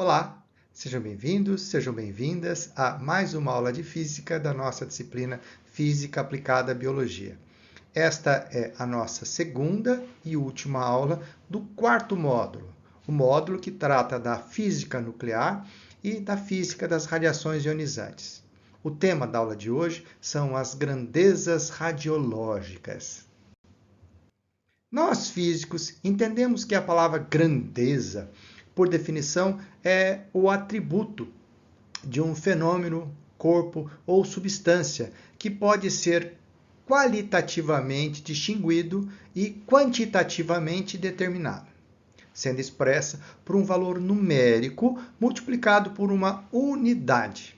Olá, sejam bem-vindos, sejam bem-vindas a mais uma aula de física da nossa disciplina Física Aplicada à Biologia. Esta é a nossa segunda e última aula do quarto módulo, o módulo que trata da física nuclear e da física das radiações ionizantes. O tema da aula de hoje são as grandezas radiológicas. Nós, físicos, entendemos que a palavra grandeza, por definição, é o atributo de um fenômeno, corpo ou substância que pode ser qualitativamente distinguido e quantitativamente determinado, sendo expressa por um valor numérico multiplicado por uma unidade.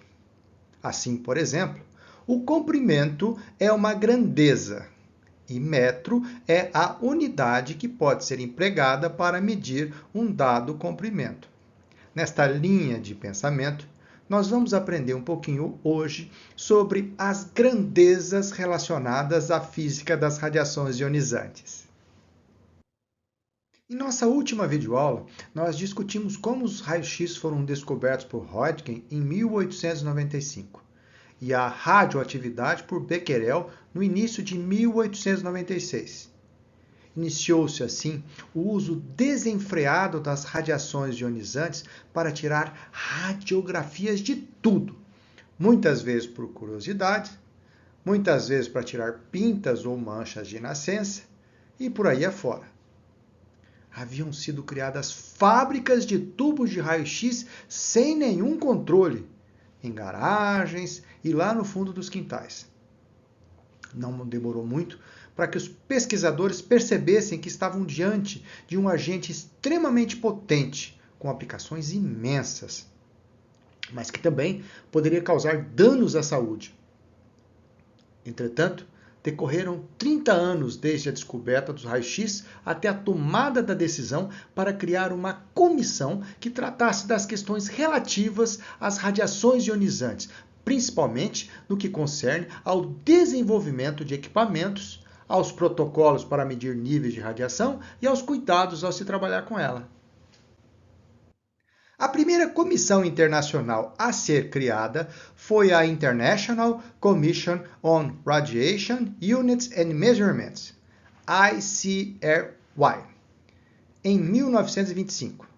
Assim, por exemplo, o comprimento é uma grandeza e metro é a unidade que pode ser empregada para medir um dado comprimento. Nesta linha de pensamento, nós vamos aprender um pouquinho hoje sobre as grandezas relacionadas à física das radiações ionizantes. Em nossa última videoaula, nós discutimos como os raios-x foram descobertos por Röntgen em 1895 e a radioatividade por Becquerel no início de 1896. Iniciou-se, assim, o uso desenfreado das radiações ionizantes para tirar radiografias de tudo, muitas vezes por curiosidade, muitas vezes para tirar pintas ou manchas de nascença e por aí afora. Haviam sido criadas fábricas de tubos de raio-x sem nenhum controle, em garagens e lá no fundo dos quintais. Não demorou muito para que os pesquisadores percebessem que estavam diante de um agente extremamente potente, com aplicações imensas, mas que também poderia causar danos à saúde. Entretanto, decorreram 30 anos desde a descoberta dos raios-x até a tomada da decisão para criar uma comissão que tratasse das questões relativas às radiações ionizantes, principalmente no que concerne ao desenvolvimento de equipamentos, aos protocolos para medir níveis de radiação e aos cuidados ao se trabalhar com ela. A primeira comissão internacional a ser criada foi a International Commission on Radiation Units and Measurements, ICRY, em 1925.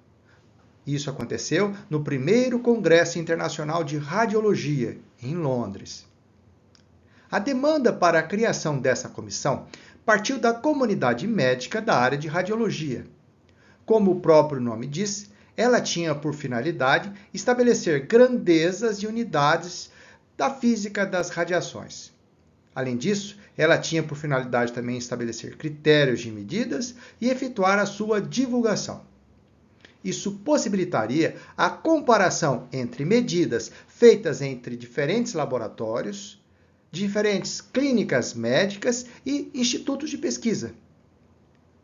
Isso aconteceu no primeiro Congresso Internacional de Radiologia, em Londres. A demanda para a criação dessa comissão partiu da comunidade médica da área de radiologia. Como o próprio nome diz, ela tinha por finalidade estabelecer grandezas e unidades da física das radiações. Além disso, ela tinha por finalidade também estabelecer critérios de medidas e efetuar a sua divulgação. Isso possibilitaria a comparação entre medidas feitas entre diferentes laboratórios, diferentes clínicas médicas e institutos de pesquisa,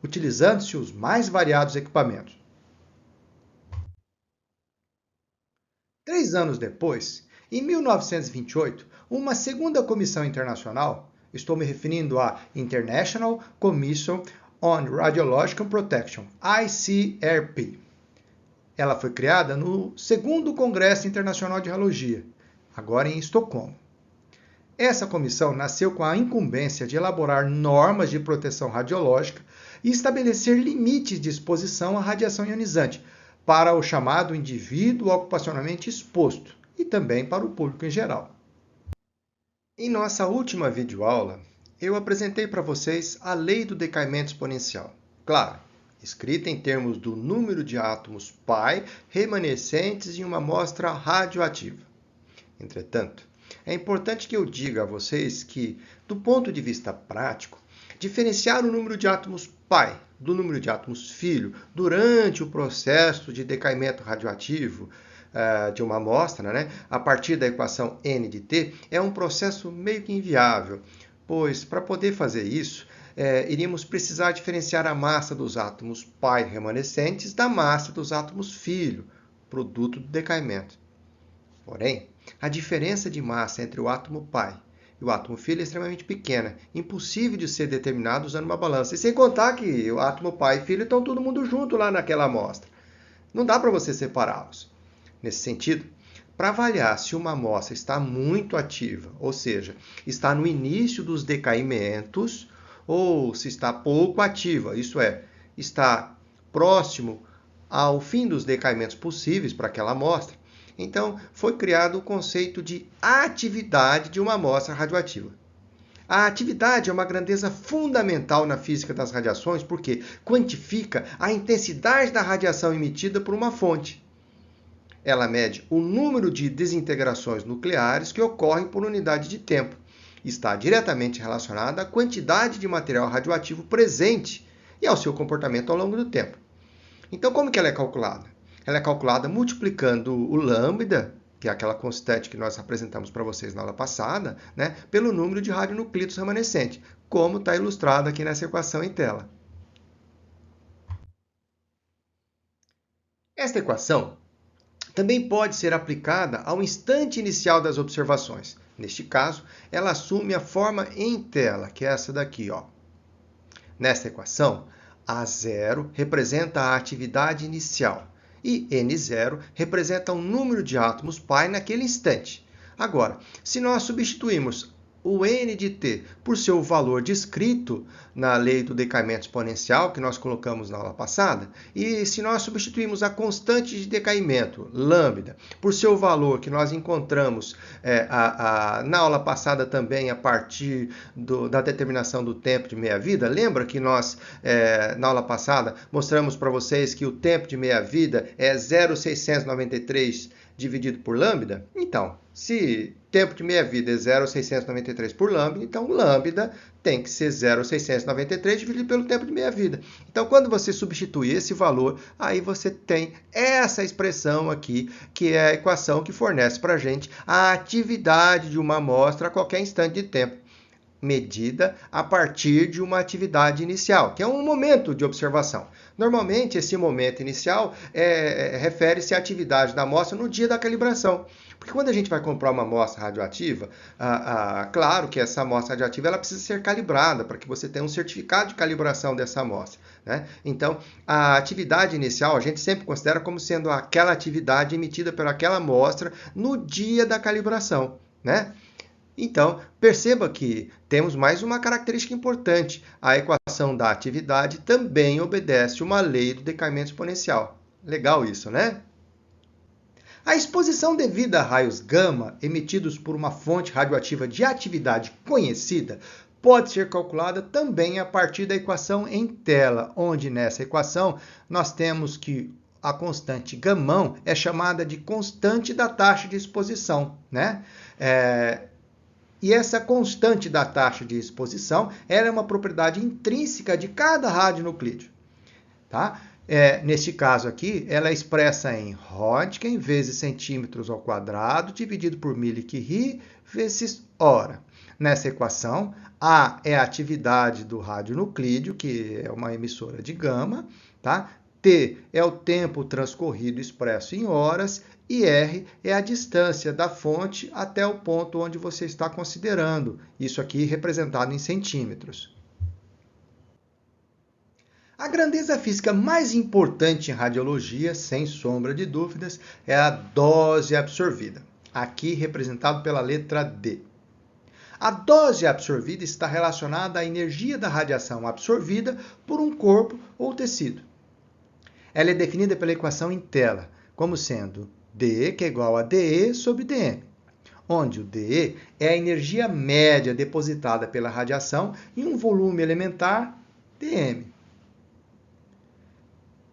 utilizando-se os mais variados equipamentos. 3 anos depois, em 1928, uma segunda comissão internacional, estou me referindo à International Commission on Radiological Protection, ICRP. Ela foi criada no segundo Congresso Internacional de Radiologia, agora em Estocolmo. Essa comissão nasceu com a incumbência de elaborar normas de proteção radiológica e estabelecer limites de exposição à radiação ionizante para o chamado indivíduo ocupacionalmente exposto e também para o público em geral. Em nossa última videoaula, eu apresentei para vocês a lei do decaimento exponencial. Claro, escrita em termos do número de átomos π remanescentes em uma amostra radioativa. Entretanto, é importante que eu diga a vocês que, do ponto de vista prático, diferenciar o número de átomos π do número de átomos filho durante o processo de decaimento radioativo de uma amostra, a partir da equação N de T, é um processo meio que inviável, pois para poder fazer isso, iríamos precisar diferenciar a massa dos átomos π remanescentes da massa dos átomos filho, produto do decaimento. Porém, a diferença de massa entre o átomo π e o átomo filho é extremamente pequena, impossível de ser determinado usando uma balança. E sem contar que o átomo π e filho estão todo mundo junto lá naquela amostra. Não dá para você separá-los. nesse sentido, para avaliar se uma amostra está muito ativa, ou seja, está no início dos decaimentos, ou se está pouco ativa, isso é, está próximo ao fim dos decaimentos possíveis para aquela amostra, então foi criado o conceito de atividade de uma amostra radioativa. A atividade é uma grandeza fundamental na física das radiações porque quantifica a intensidade da radiação emitida por uma fonte. Ela mede o número de desintegrações nucleares que ocorrem por unidade de tempo. Está diretamente relacionada à quantidade de material radioativo presente e ao seu comportamento ao longo do tempo. Então, como que ela é calculada? Ela é calculada multiplicando o lambda, que é aquela constante que nós apresentamos para vocês na aula passada, né, pelo número de radionucleidos remanescente, como está ilustrado aqui nessa equação em tela. Esta equação também pode ser aplicada ao instante inicial das observações. Neste caso, ela assume a forma em tela, que é essa daqui, ó. Nesta equação, A0 representa a atividade inicial e N0 representa o número de átomos π naquele instante. Agora, se nós substituirmos o N de T por seu valor descrito na lei do decaimento exponencial, que nós colocamos na aula passada, e se nós substituirmos a constante de decaimento, lambda, por seu valor que nós encontramos na aula passada também a partir da determinação do tempo de meia-vida, lembra que nós, na aula passada, mostramos para vocês que o tempo de meia-vida é 0,693 dividido por lambda? Então, se tempo de meia-vida é 0,693 por lambda, então lambda tem que ser 0,693 dividido pelo tempo de meia-vida. Então, quando você substitui esse valor, aí você tem essa expressão aqui, que é a equação que fornece para a gente a atividade de uma amostra a qualquer instante de tempo, medida a partir de uma atividade inicial, que é um momento de observação. Normalmente, esse momento inicial refere-se à atividade da amostra no dia da calibração. Porque quando a gente vai comprar uma amostra radioativa, claro que essa amostra radioativa ela precisa ser calibrada para que você tenha um certificado de calibração dessa amostra, né? Então, a atividade inicial a gente sempre considera como sendo aquela atividade emitida pelaquela amostra no dia da calibração, né? Então, perceba que temos mais uma característica importante. A equação da atividade também obedece uma lei do decaimento exponencial. Legal isso, né? A exposição devida a raios gama emitidos por uma fonte radioativa de atividade conhecida pode ser calculada também a partir da equação em tela, onde nessa equação nós temos que a constante gamão é chamada de constante da taxa de exposição, né? E essa constante da taxa de exposição ela é uma propriedade intrínseca de cada radionuclídeo. Tá? Neste caso aqui, ela é expressa em Röntgen vezes centímetros ao quadrado, dividido por milicurie vezes hora. Nessa equação, A é a atividade do radionuclídeo, que é uma emissora de gama, tá? T é o tempo transcorrido expresso em horas, e R é a distância da fonte até o ponto onde você está considerando, isso aqui representado em centímetros. A grandeza física mais importante em radiologia, sem sombra de dúvidas, é a dose absorvida, aqui representado pela letra D. A dose absorvida está relacionada à energia da radiação absorvida por um corpo ou tecido. Ela é definida pela equação em tela, como sendo D, que é igual a dE sobre dm, onde o dE é a energia média depositada pela radiação em um volume elementar dm.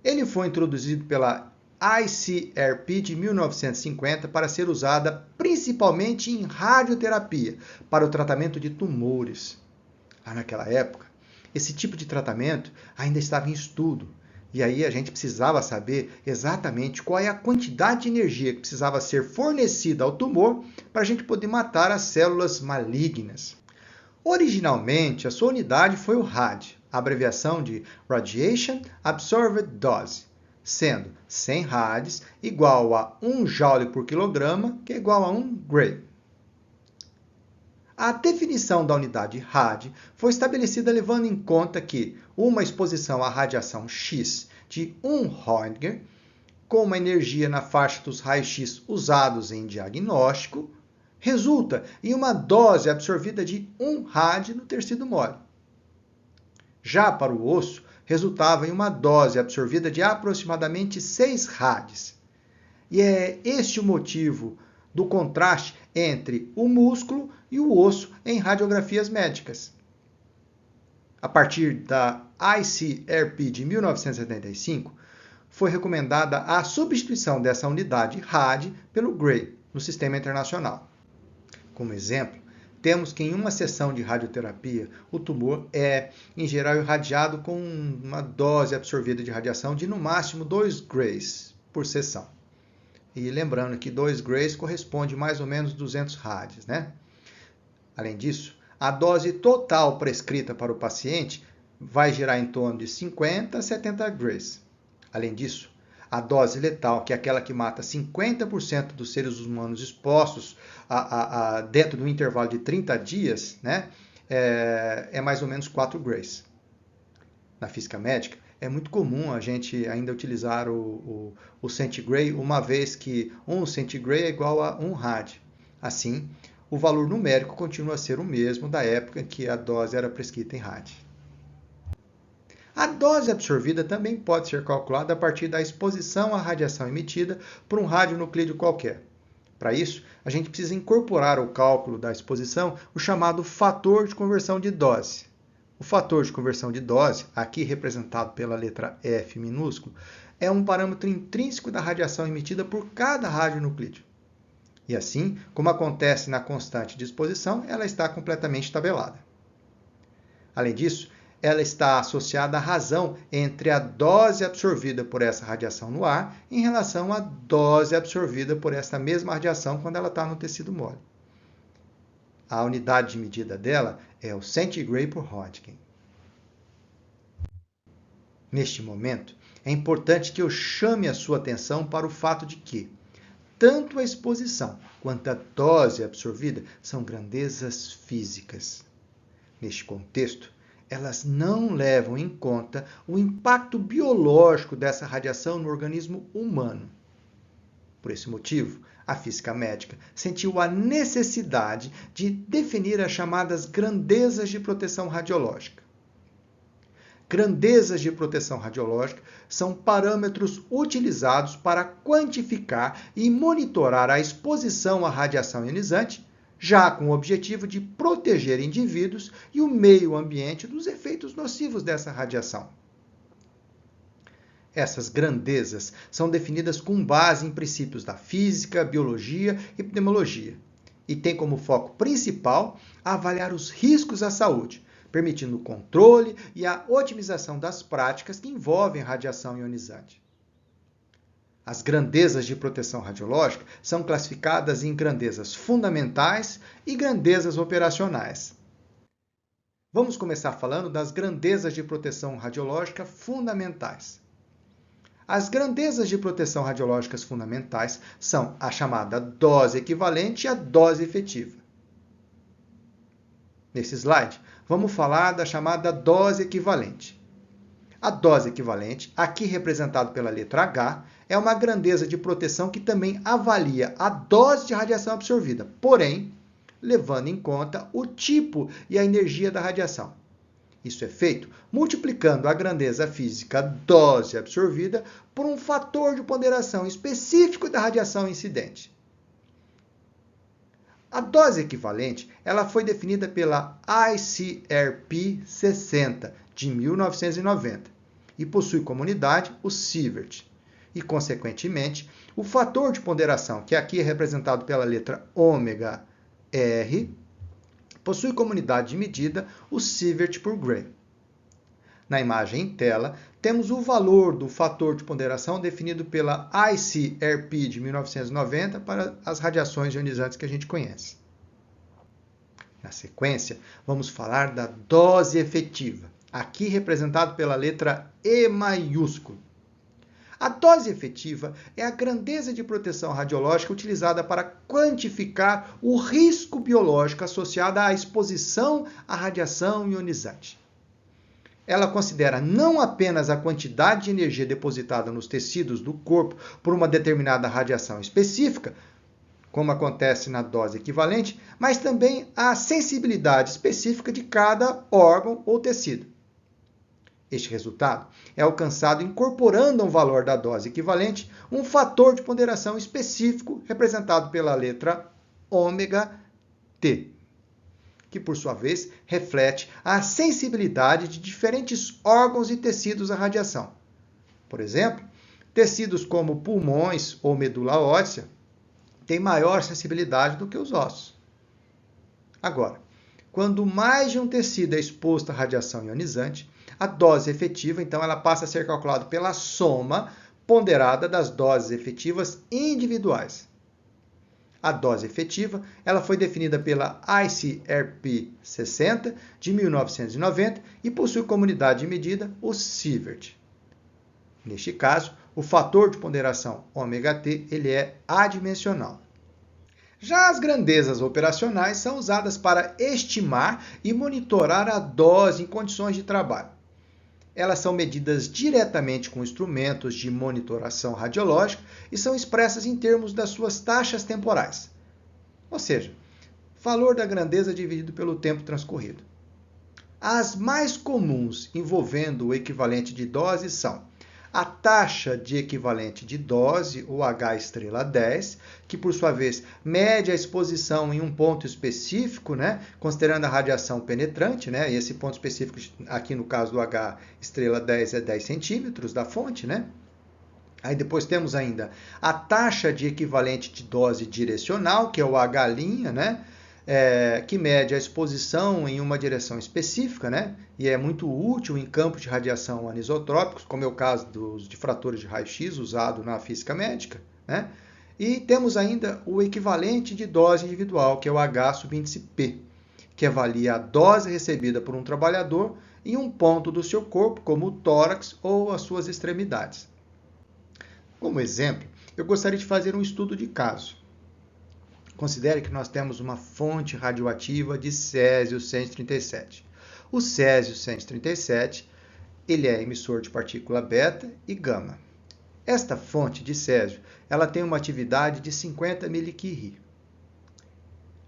Ele foi introduzido pela ICRP de 1950 para ser usada principalmente em radioterapia, para o tratamento de tumores. Naquela época, esse tipo de tratamento ainda estava em estudo. E aí a gente precisava saber exatamente qual é a quantidade de energia que precisava ser fornecida ao tumor para a gente poder matar as células malignas. Originalmente, a sua unidade foi o RAD, a abreviação de Radiation Absorbed Dose, sendo 100 rads igual a 1 joule por quilograma, que é igual a 1 gray. A definição da unidade RAD foi estabelecida levando em conta que uma exposição à radiação X de 1 Röntgen com uma energia na faixa dos raios-x usados em diagnóstico, resulta em uma dose absorvida de 1 rad no tecido mole. Já para o osso, resultava em uma dose absorvida de aproximadamente 6 rads. E é este o motivo do contraste entre o músculo e o osso em radiografias médicas. A partir da ICRP de 1975, foi recomendada a substituição dessa unidade rad pelo Gray no sistema internacional. Como exemplo, temos que em uma sessão de radioterapia, o tumor é, em geral, irradiado com uma dose absorvida de radiação de no máximo 2 grays por sessão. E lembrando que 2 grays corresponde mais ou menos 200 rads, né? Além disso, a dose total prescrita para o paciente vai girar em torno de 50 a 70 grays. Além disso, a dose letal, que é aquela que mata 50% dos seres humanos expostos dentro de um intervalo de 30 dias, né, é mais ou menos 4 grays. Na física médica, é muito comum a gente ainda utilizar o centigray, uma vez que 1 centigray é igual a 1 rad. Assim, o valor numérico continua a ser o mesmo da época em que a dose era prescrita em rad. A dose absorvida também pode ser calculada a partir da exposição à radiação emitida por um radionuclídeo qualquer. Para isso, a gente precisa incorporar ao cálculo da exposição o chamado fator de conversão de dose. O fator de conversão de dose, aqui representado pela letra F minúsculo, é um parâmetro intrínseco da radiação emitida por cada radionuclídeo. E assim, como acontece na constante de exposição, ela está completamente tabelada. Além disso, ela está associada à razão entre a dose absorvida por essa radiação no ar em relação à dose absorvida por essa mesma radiação quando ela está no tecido mole. A unidade de medida dela é o centigray por Röntgen. Neste momento, é importante que eu chame a sua atenção para o fato de que tanto a exposição quanto a dose absorvida são grandezas físicas. Neste contexto, elas não levam em conta o impacto biológico dessa radiação no organismo humano. Por esse motivo, a física médica sentiu a necessidade de definir as chamadas grandezas de proteção radiológica. Grandezas de proteção radiológica são parâmetros utilizados para quantificar e monitorar a exposição à radiação ionizante, já com o objetivo de proteger indivíduos e o meio ambiente dos efeitos nocivos dessa radiação. Essas grandezas são definidas com base em princípios da física, biologia e epidemiologia, e têm como foco principal avaliar os riscos à saúde, permitindo o controle e a otimização das práticas que envolvem radiação ionizante. As grandezas de proteção radiológica são classificadas em grandezas fundamentais e grandezas operacionais. Vamos começar falando das grandezas de proteção radiológica fundamentais. As grandezas de proteção radiológicas fundamentais são a chamada dose equivalente e a dose efetiva. Nesse slide, vamos falar da chamada dose equivalente. A dose equivalente, aqui representada pela letra H, é uma grandeza de proteção que também avalia a dose de radiação absorvida, porém, levando em conta o tipo e a energia da radiação. Isso é feito multiplicando a grandeza física dose absorvida por um fator de ponderação específico da radiação incidente. A dose equivalente ela foi definida pela ICRP 60, de 1990, e possui como unidade o sievert. E, consequentemente, o fator de ponderação, que aqui é representado pela letra ômega R, possui como unidade de medida o sievert por Gray. Na imagem em tela, temos o valor do fator de ponderação definido pela ICRP de 1990 para as radiações ionizantes que a gente conhece. Na sequência, vamos falar da dose efetiva, aqui representado pela letra E maiúsculo. A dose efetiva é a grandeza de proteção radiológica utilizada para quantificar o risco biológico associado à exposição à radiação ionizante. ela considera não apenas a quantidade de energia depositada nos tecidos do corpo por uma determinada radiação específica, como acontece na dose equivalente, mas também a sensibilidade específica de cada órgão ou tecido. Este resultado é alcançado incorporando ao valor da dose equivalente um fator de ponderação específico representado pela letra ômega T, que por sua vez reflete a sensibilidade de diferentes órgãos e tecidos à radiação. Por exemplo, tecidos como pulmões ou medula óssea têm maior sensibilidade do que os ossos. Agora, quando mais de um tecido é exposto à radiação ionizante, a dose efetiva, então, ela passa a ser calculada pela soma ponderada das doses efetivas individuais. A dose efetiva ela foi definida pela ICRP 60 de 1990 e possui como unidade de medida o sievert. Neste caso, o fator de ponderação ômega-T ele é adimensional. Já as grandezas operacionais são usadas para estimar e monitorar a dose em condições de trabalho. Elas são medidas diretamente com instrumentos de monitoração radiológica e são expressas em termos das suas taxas temporais. Ou seja, valor da grandeza dividido pelo tempo transcorrido. As mais comuns envolvendo o equivalente de dose são a taxa de equivalente de dose, ou H-10, que por sua vez mede a exposição em um ponto específico, considerando a radiação penetrante, e esse ponto específico aqui no caso do H-10 é 10 centímetros da fonte, Aí depois temos ainda a taxa de equivalente de dose direcional, que é o H', que mede a exposição em uma direção específica, e é muito útil em campos de radiação anisotrópicos, como é o caso dos difratores de raio-x usado na física médica. E temos ainda o equivalente de dose individual, que é o H/P, que avalia a dose recebida por um trabalhador em um ponto do seu corpo, como o tórax ou as suas extremidades. Como exemplo, eu gostaria de fazer um estudo de caso. Considere que nós temos uma fonte radioativa de césio-137. O césio-137 ele é emissor de partícula beta e gama. Esta fonte de césio ela tem uma atividade de 50 mQ.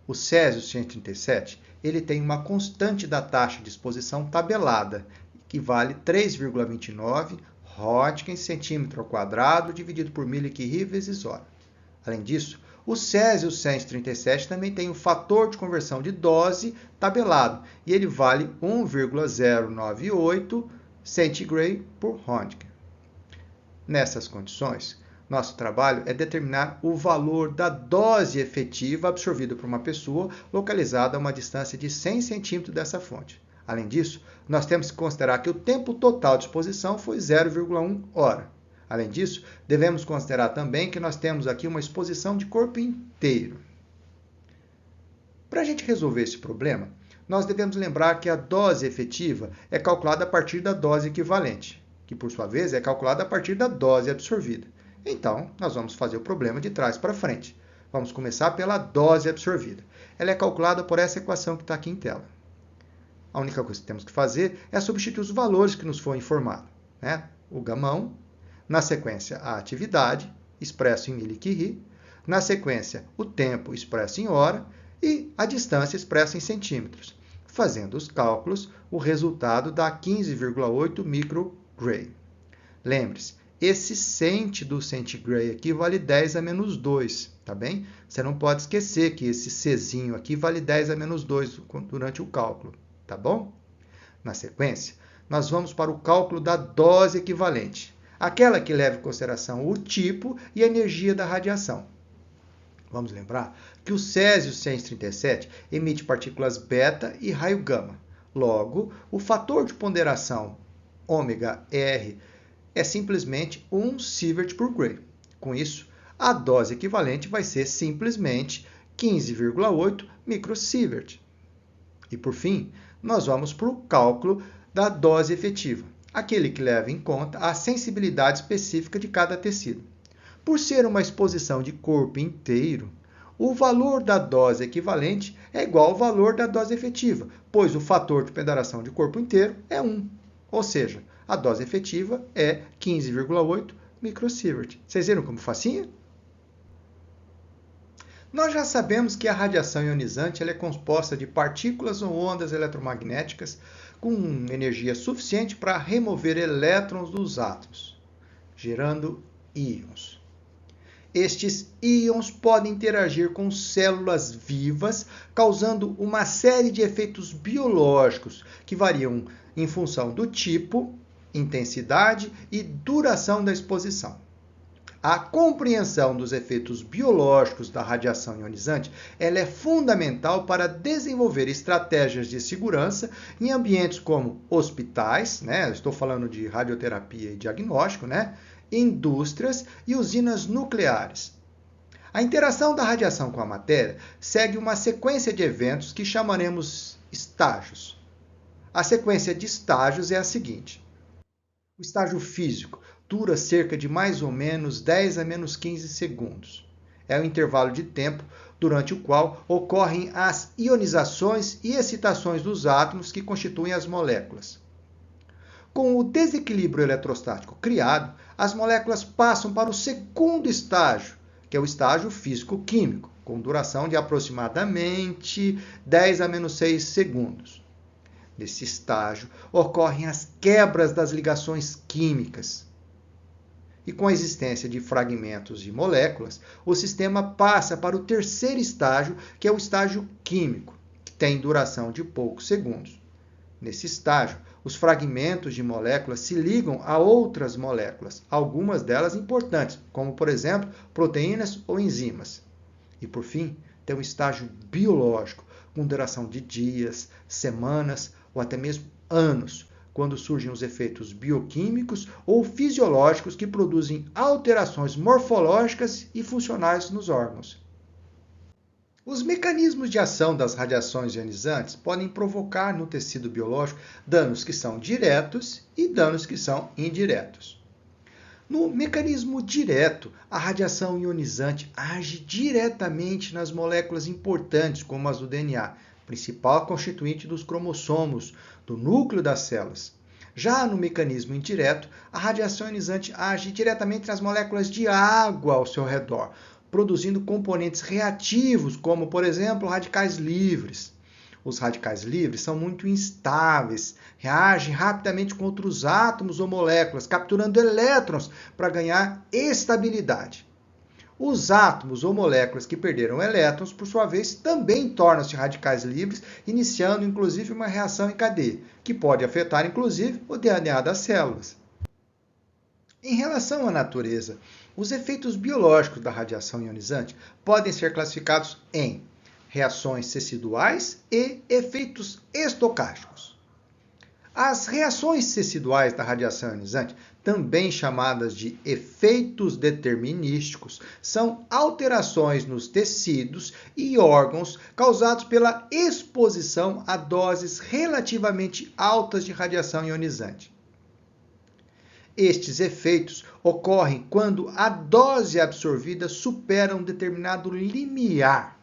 O césio-137 ele tem uma constante da taxa de exposição tabelada, que vale 3,29 Röntgen centímetro ao quadrado dividido por mQ vezes hora. Além disso, o césio-137 também tem o fator de conversão de dose tabelado, e ele vale 1,098 centigray por Röntgen. Nessas condições, nosso trabalho é determinar o valor da dose efetiva absorvida por uma pessoa localizada a uma distância de 100 centímetros dessa fonte. Além disso, nós temos que considerar que o tempo total de exposição foi 0,1 hora. Além disso, devemos considerar também que nós temos aqui uma exposição de corpo inteiro. Para a gente resolver esse problema, nós devemos lembrar que a dose efetiva é calculada a partir da dose equivalente, que por sua vez é calculada a partir da dose absorvida. Então, nós vamos fazer o problema de trás para frente. Vamos começar pela dose absorvida. Ela é calculada por essa equação que está aqui em tela. A única coisa que temos que fazer é substituir os valores que nos foi informado. O gamão, na sequência a atividade, expresso em mQ, na sequência o tempo expresso em hora e a distância expressa em centímetros. Fazendo os cálculos, o resultado dá 15,8 microgray. Lembre-se, esse cent do centigray aqui vale 10 a menos 2, tá bem? Você não pode esquecer que esse Czinho aqui vale 10 a menos 2 durante o cálculo, tá bom? Na sequência, nós vamos para o cálculo da dose equivalente, aquela que leva em consideração o tipo e a energia da radiação. Vamos lembrar que o césio-137 emite partículas beta e raio gama. Logo, o fator de ponderação ômega-R é simplesmente 1 sievert por gray. Com isso, a dose equivalente vai ser simplesmente 15,8 microsievert. E por fim, nós vamos para o cálculo da dose efetiva, aquele que leva em conta a sensibilidade específica de cada tecido. Por ser uma exposição de corpo inteiro, o valor da dose equivalente é igual ao valor da dose efetiva, pois o fator de ponderação de corpo inteiro é 1. Ou seja, a dose efetiva é 15,8 microsievert. Vocês viram como facinho? Nós já sabemos que a radiação ionizante ela é composta de partículas ou ondas eletromagnéticas com energia suficiente para remover elétrons dos átomos, gerando íons. Estes íons podem interagir com células vivas, causando uma série de efeitos biológicos que variam em função do tipo, intensidade e duração da exposição. A compreensão dos efeitos biológicos da radiação ionizante ela é fundamental para desenvolver estratégias de segurança em ambientes como hospitais, estou falando de radioterapia e diagnóstico, indústrias e usinas nucleares. A interação da radiação com a matéria segue uma sequência de eventos que chamaremos estágios. A sequência de estágios é a seguinte. O estágio físico dura cerca de mais ou menos 10 a menos 15 segundos. É o intervalo de tempo durante o qual ocorrem as ionizações e excitações dos átomos que constituem as moléculas. Com o desequilíbrio eletrostático criado, as moléculas passam para o segundo estágio, que é o estágio físico-químico, com duração de aproximadamente 10 a menos 6 segundos. Nesse estágio, ocorrem as quebras das ligações químicas. E com a existência de fragmentos de moléculas, o sistema passa para o terceiro estágio, que é o estágio químico, que tem duração de poucos segundos. Nesse estágio, os fragmentos de moléculas se ligam a outras moléculas, algumas delas importantes, como, por exemplo, proteínas ou enzimas. E, por fim, tem o estágio biológico, com duração de dias, semanas ou até mesmo anos, quando surgem os efeitos bioquímicos ou fisiológicos que produzem alterações morfológicas e funcionais nos órgãos. Os mecanismos de ação das radiações ionizantes podem provocar no tecido biológico danos que são diretos e danos que são indiretos. No mecanismo direto, a radiação ionizante age diretamente nas moléculas importantes, como as do DNA, principal constituinte dos cromossomos, do núcleo das células. Já no mecanismo indireto, a radiação ionizante age diretamente nas moléculas de água ao seu redor, produzindo componentes reativos, como, por exemplo, radicais livres. Os radicais livres são muito instáveis, reagem rapidamente com outros átomos ou moléculas, capturando elétrons para ganhar estabilidade. Os átomos ou moléculas que perderam elétrons, por sua vez, também tornam-se radicais livres, iniciando inclusive uma reação em cadeia, que pode afetar inclusive o DNA das células. Em relação à natureza, os efeitos biológicos da radiação ionizante podem ser classificados em reações teciduais e efeitos estocásticos. As reações teciduais da radiação ionizante, também chamadas de efeitos determinísticos, são alterações nos tecidos e órgãos causados pela exposição a doses relativamente altas de radiação ionizante. Estes efeitos ocorrem quando a dose absorvida supera um determinado limiar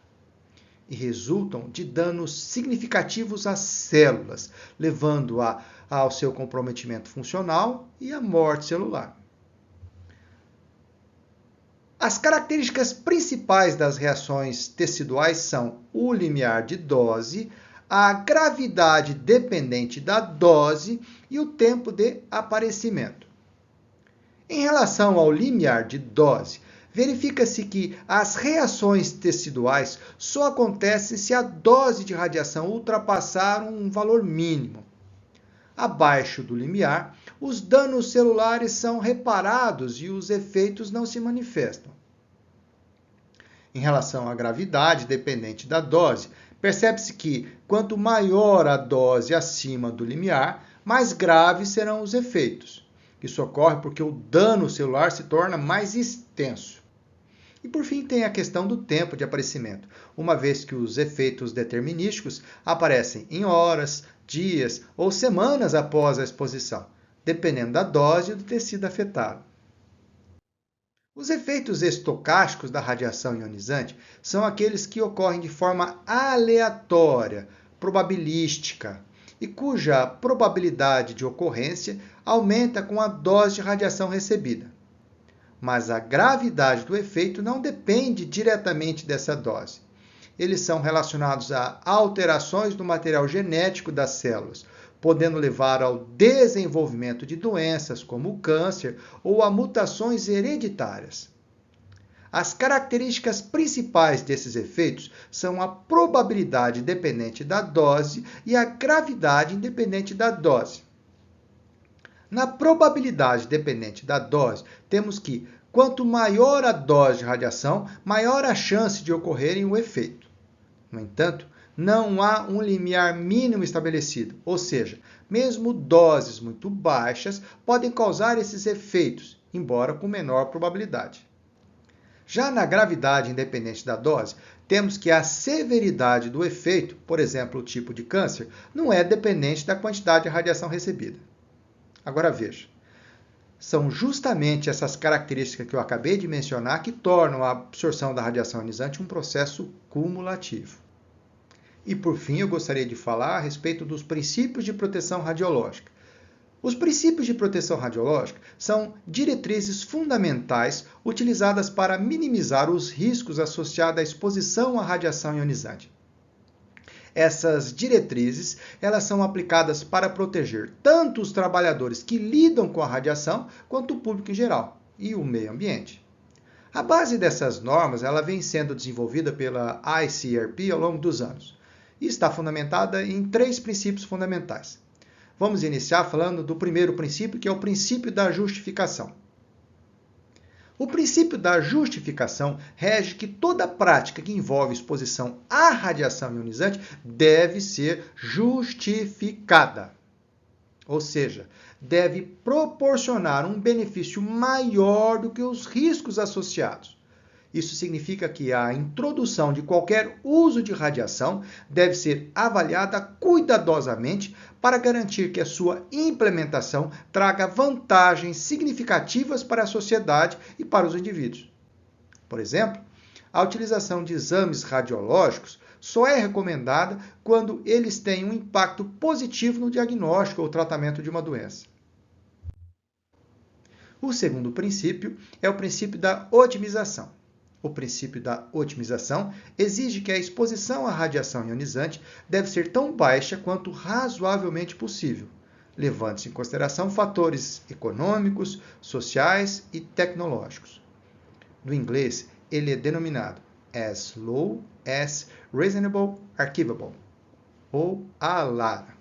e resultam de danos significativos às células, levando ao seu comprometimento funcional e à morte celular. As características principais das reações teciduais são o limiar de dose, a gravidade dependente da dose e o tempo de aparecimento. Em relação ao limiar de dose, verifica-se que as reações teciduais só acontecem se a dose de radiação ultrapassar um valor mínimo. Abaixo do limiar, os danos celulares são reparados e os efeitos não se manifestam. Em relação à gravidade dependente da dose, percebe-se que quanto maior a dose acima do limiar, mais graves serão os efeitos. Isso ocorre porque o dano celular se torna mais extenso. E por fim tem a questão do tempo de aparecimento, uma vez que os efeitos determinísticos aparecem em horas, dias ou semanas após a exposição, dependendo da dose e do tecido afetado. Os efeitos estocásticos da radiação ionizante são aqueles que ocorrem de forma aleatória, probabilística, e cuja probabilidade de ocorrência aumenta com a dose de radiação recebida. Mas a gravidade do efeito não depende diretamente dessa dose. Eles são relacionados a alterações no material genético das células, podendo levar ao desenvolvimento de doenças como o câncer ou a mutações hereditárias. As características principais desses efeitos são a probabilidade dependente da dose e a gravidade independente da dose. Na probabilidade dependente da dose, temos que, quanto maior a dose de radiação, maior a chance de ocorrerem o efeito. No entanto, não há um limiar mínimo estabelecido, ou seja, mesmo doses muito baixas podem causar esses efeitos, embora com menor probabilidade. Já na gravidade independente da dose, temos que a severidade do efeito, por exemplo, o tipo de câncer, não é dependente da quantidade de radiação recebida. Agora veja, são justamente essas características que eu acabei de mencionar que tornam a absorção da radiação ionizante um processo cumulativo. E por fim, eu gostaria de falar a respeito dos princípios de proteção radiológica. Os princípios de proteção radiológica são diretrizes fundamentais utilizadas para minimizar os riscos associados à exposição à radiação ionizante. Essas diretrizes, elas são aplicadas para proteger tanto os trabalhadores que lidam com a radiação, quanto o público em geral e o meio ambiente. A base dessas normas, ela vem sendo desenvolvida pela ICRP ao longo dos anos e está fundamentada em 3 princípios fundamentais. Vamos iniciar falando do primeiro princípio, que é o princípio da justificação. O princípio da justificação rege que toda prática que envolve exposição à radiação ionizante deve ser justificada. Ou seja, deve proporcionar um benefício maior do que os riscos associados. Isso significa que a introdução de qualquer uso de radiação deve ser avaliada cuidadosamente para garantir que a sua implementação traga vantagens significativas para a sociedade e para os indivíduos. Por exemplo, a utilização de exames radiológicos só é recomendada quando eles têm um impacto positivo no diagnóstico ou tratamento de uma doença. O segundo princípio é o princípio da otimização. O princípio da otimização exige que a exposição à radiação ionizante deve ser tão baixa quanto razoavelmente possível, levando-se em consideração fatores econômicos, sociais e tecnológicos. No inglês, ele é denominado as low as reasonably achievable, ou ALAR.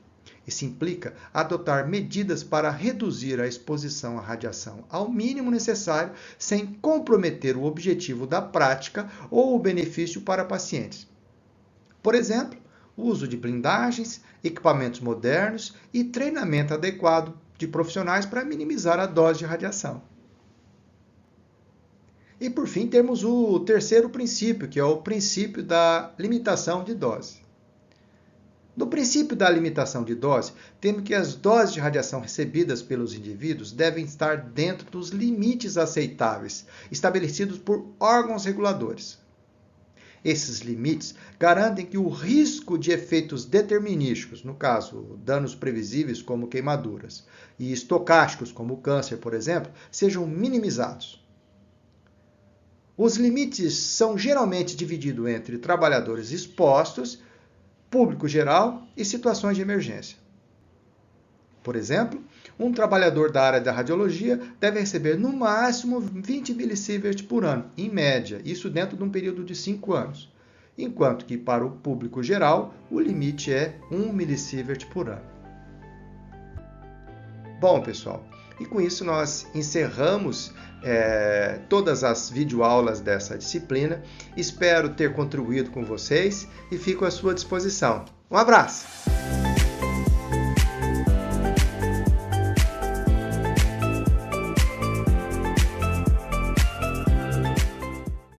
Isso implica adotar medidas para reduzir a exposição à radiação ao mínimo necessário, sem comprometer o objetivo da prática ou o benefício para pacientes. Por exemplo, o uso de blindagens, equipamentos modernos e treinamento adequado de profissionais para minimizar a dose de radiação. E por fim, temos o terceiro princípio, que é o princípio da limitação de dose. No princípio da limitação de dose, temos que as doses de radiação recebidas pelos indivíduos devem estar dentro dos limites aceitáveis, estabelecidos por órgãos reguladores. Esses limites garantem que o risco de efeitos determinísticos, no caso, danos previsíveis como queimaduras, e estocásticos como o câncer, por exemplo, sejam minimizados. Os limites são geralmente divididos entre trabalhadores expostos, público geral e situações de emergência. Por exemplo, um trabalhador da área da radiologia deve receber no máximo 20 milisievert por ano, em média, isso dentro de um período de 5 anos, enquanto que para o público geral o limite é 1 milisievert por ano. Bom, pessoal, e com isso nós encerramos todas as videoaulas dessa disciplina. Espero ter contribuído com vocês e fico à sua disposição. Um abraço!